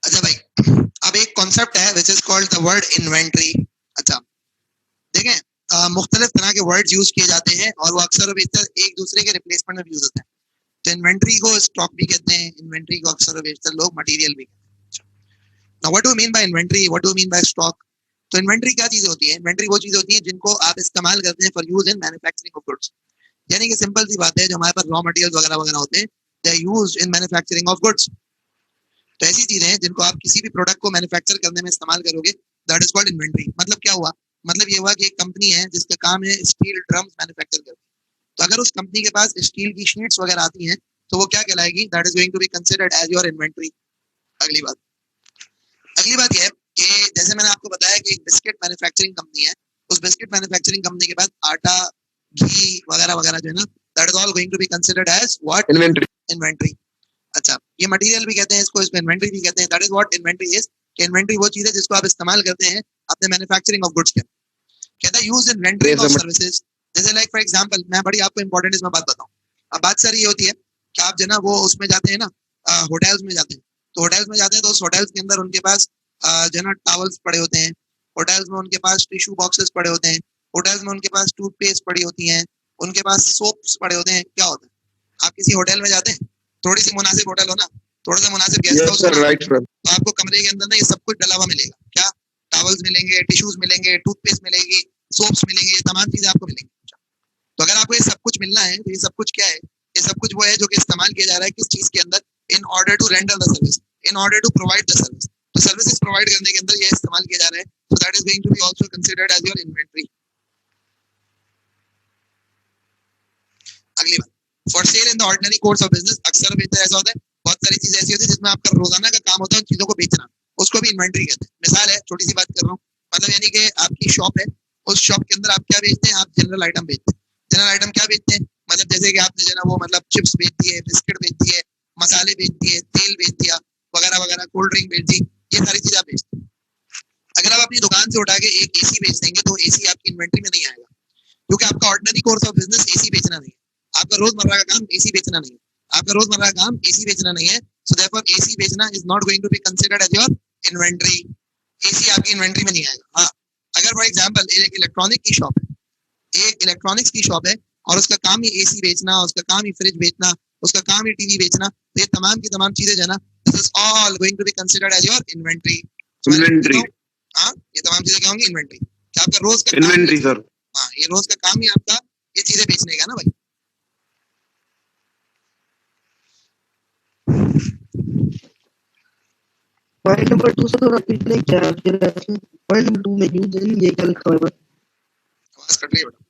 अच्छा भाई, अब एक कॉन्सेप्ट है which is called the word inventory. अच्छा देखें, मुख्तलिफ तरह के वर्ड्स यूज किए जाते हैं और वो अक्सर और बेशतर एक दूसरे के रिप्लेसमेंट में भी यूज होते हैं। तो इन्वेंट्री को स्टॉक भी कहते हैं, इन्वेंट्री को अक्सर और बेशतर लोग मटेरियल भी कहते हैं। Now what do mean by inventory, what do mean by stock? तो इन्वेंट्री क्या चीजें होती है? इन्वेंट्री वो चीजें होती हैं जिनको आप इस्तेमाल करते हैं for use in manufacturing of goods. यानी कि सिंपल सी बात है, जो हमारे पास रॉ मटेरियल वगैरह वगैरह होते हैं, they are used in manufacturing of goods. तो ऐसी चीजें हैं जिनको आप किसी भी प्रोडक्ट को मैन्युफैक्चर करने में इस्तेमाल करोगे, दैट इज कॉल्ड इन्वेंट्री। मतलब क्या हुआ? मतलब ये हुआ कि एक कंपनी है जिसका काम है स्टील ड्रम्स मैन्युफैक्चर करना। तो अगर उस कंपनी के पास स्टील की शीट्स वगैरह आती हैं तो वो क्या कहलाएगी? That is going to be considered as your inventory. अगली बात यह है कि जैसे मैंने आपको बताया कि एक बिस्किट मैन्युफैक्चरिंग कंपनी है, उस बिस्किट मैन्युफैक्चरिंग कंपनी के पास आटा, घी वगैरह वगैरह जो है ना, that is all going to be considered as what? Inventory. अच्छा, ये मटेरियल भी कहते हैं इसको, इसमें इन्वेंट्री भी कहते हैं। That is what inventory is. Inventory वो चीज है जिसको आप इस्तेमाल करते हैं अपने मैन्युफैक्चरिंग ऑफ गुड्स के। कहता है use in rendering of services. जैसे लाइक फॉर एग्जांपल, मैं बड़ी आपको इंपॉर्टेंट इसमें बात बताऊं। अब बात सारी ये होती है कि आप जो ना वो उसमें जाते हैं ना, होटल्स में जाते हैं। तो होटल्स में जाते हैं तो उस होटल्स के अंदर उनके पास जो ना टॉवल्स पड़े होते हैं, होटल्स में उनके पास टिश्यू बॉक्सेस पड़े होते हैं, होटल्स में उनके पास टूथपेस्ट पड़ी होती हैं, उनके पास सोप्स पड़े होते हैं। क्या होता है? आप किसी होटल में जाते हैं, थोड़ी सी मुनासिब होटल हो ना, थोड़ा सा मुनासिब गेस्ट हाउस हो ना, तो आपको कमरे के अंदर ना ये सब कुछ डला हुआ मिलेगा। क्या? टॉवल्स मिलेंगे, टिश्यूज मिलेंगे, टूथपेस्ट मिलेगी, सोप्स मिलेंगे, ये तमाम चीजें आपको मिलेंगी। तो अगर आपको ये सब कुछ मिलना है तो ये सब कुछ क्या है? ये सब कुछ वो है जो कि इस्तेमाल किया जा रहा है किस चीज के अंदर? In order to render the service, in order to provide the service. तो सर्विसेज प्रोवाइड करने के अंदर ये इस्तेमाल किया जा रहा है। So that is going to be also considered as your inventory. अगली बात, for sale in the ordinary course of business. अक्सर बेहतर ऐसा होता है, बहुत सारी चीजें ऐसी होती है जिसमें आपका रोजाना का काम होता है उन चीजों को बेचना, उसको भी इन्वेंट्री कहते हैं। मिसाल है, छोटी सी बात कर रहा हूँ, मतलब यानी कि आपकी शॉप है, उस शॉप के अंदर आप क्या बेचते हैं? आप जनरल आइटम बेचते हैं। जनरल आइटम क्या बेचते हैं? मतलब जैसे कि आपने जो ना वो मतलब चिप्स बेच दिए, बिस्किट बेच दिए, मसाले बेच दिए, तेल बेच दिया वगैरह वगैरह, कोल्ड ड्रिंक बेच दी, ये सारी चीजें आप बेचते हैं। अगर आप अपनी दुकान से उठा के एक एसी बेच देंगे तो एसी आपकी इन्वेंट्री में नहीं आएगा, क्योंकि आपका ordinary course of business AC बेचना नहीं है। आपका रोजमर्रा का काम एसी बेचना नहीं है, आपका रोजमर्रा का काम एसी बेचना नहीं है। सो देयरफॉर एसी बेचना is not going to be considered as your inventory. AC आपकी इन्वेंट्री में नहीं आएगा। हाँ, अगर फॉर एग्जांपल एक इलेक्ट्रॉनिक की शॉप है, एक इलेक्ट्रॉनिक्स की शॉप है और उसका काम ही एसी बेचना, उसका काम ही फ्रिज बेचना, उसका काम ही टीवी बेचना, तो ये तमाम की तमाम चीजें जो है ना, this is all going to be considered as your inventory. Inventory, हाँ, ये तमाम चीजें क्या होंगी? इन्वेंट्री। क्या आपका रोज का इन्वेंट्री सर? हाँ, ये रोज का काम ही आपका ये चीजें बेचने का ना भाई। पॉइंट नंबर 2 से थोड़ा रिपीट नहीं किया पॉइंट नंबर 2 में यूज इन ये क्या लिखा हुआ है? आवाज कट रही है बेटा।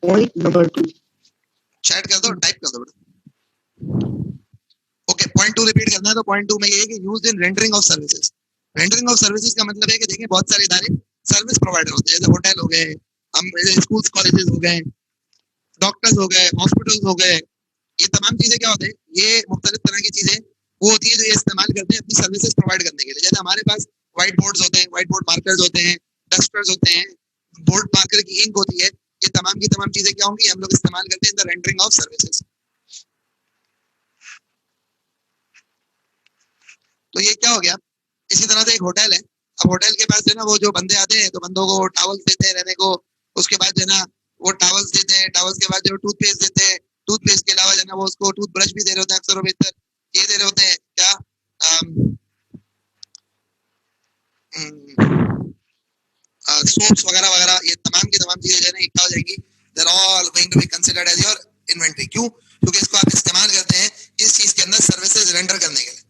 पॉइंट नंबर 2 चैट कर दो, टाइप कर दो बेटा। ओके, पॉइंट 2 रिपीट करना है तो पॉइंट 2 में ये है कि used in rendering of services. Rendering of services का मतलब है कि देखिए बहुत सारे इदारे सर्विस प्रोवाइडर होते हैं, जैसे होटल हो गए, हम स्कूल्स कॉलेजेस हो गए, डॉक्टर्स हो गए, हॉस्पिटल्स हो गए, ये तमाम चीजें क्या होते हैं? ये मुख्तलिफ तरह की चीजें वो होती है जो ये इस्तेमाल करते हैं अपनी सर्विसेज प्रोवाइड करने के लिए। जैसे हमारे पास व्हाइट बोर्ड्स होते हैं, व्हाइट बोर्ड मार्कर्स होते हैं, डस्टर्स होते हैं, बोर्ड मार्कर की इंक होती है, ये तमाम की तमाम चीजें क्या होंगी? हम लोग इस्तेमाल करते हैं in the rendering of services. तो ये क्या हो गया? इसी तरह से एक होटल है, अब होटल के पास जो है ना वो जो बंदे आते हैं तो बंदों को टॉवल्स देते हैं रहने को, उसके बाद जो है ना वो टॉवल्स देते हैं, टॉवल्स के बाद जो टूथपेस्ट देते हैं, टूथपेस्ट के अलावा जो है ना वो उसको टूथब्रश भी दे रहे होते हैं, अक्सर और बेहतर ये दे रहे होते हैं क्या? सोप्स वगैरह वगैरह, ये तमाम की तमाम चीजें जो है ना क्या हो जाएंगी? They are all going to be considered as your inventory. क्यों? क्योंकि इसको आप इस्तेमाल करते हैं इस चीज के अंदर सर्विसेज रेंडर करने के लिए।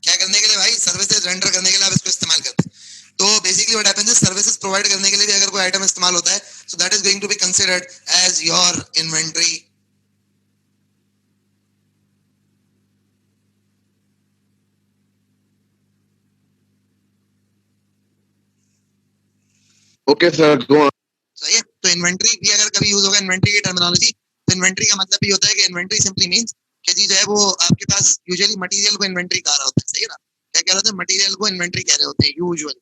क्या करने के लिए भाई? सर्विसेज रेंडर करने के लिए आप इसको इस्तेमाल करते हैं। तो basically what happens is services provide करने के लिए भी अगर कोई आइटम इस्तेमाल होता है so that is going to be considered as your inventory. Okay sir, go on. सही है। तो इन्वेंट्री भी अगर कभी यूज होगा इन्वेंट्री की टर्मिनोलॉजी, तो इन्वेंट्री का मतलब भी होता है कि इन्वेंट्री सिंपली मींस कि जी जो है वो आपके पास यूजुअली मटेरियल को इन्वेंट्री कहा रहा होता है। सही है ना? क्या कह रहे होते हैं? मटेरियल को इन्वेंट्री कह रहे होते हैं यूजुअली।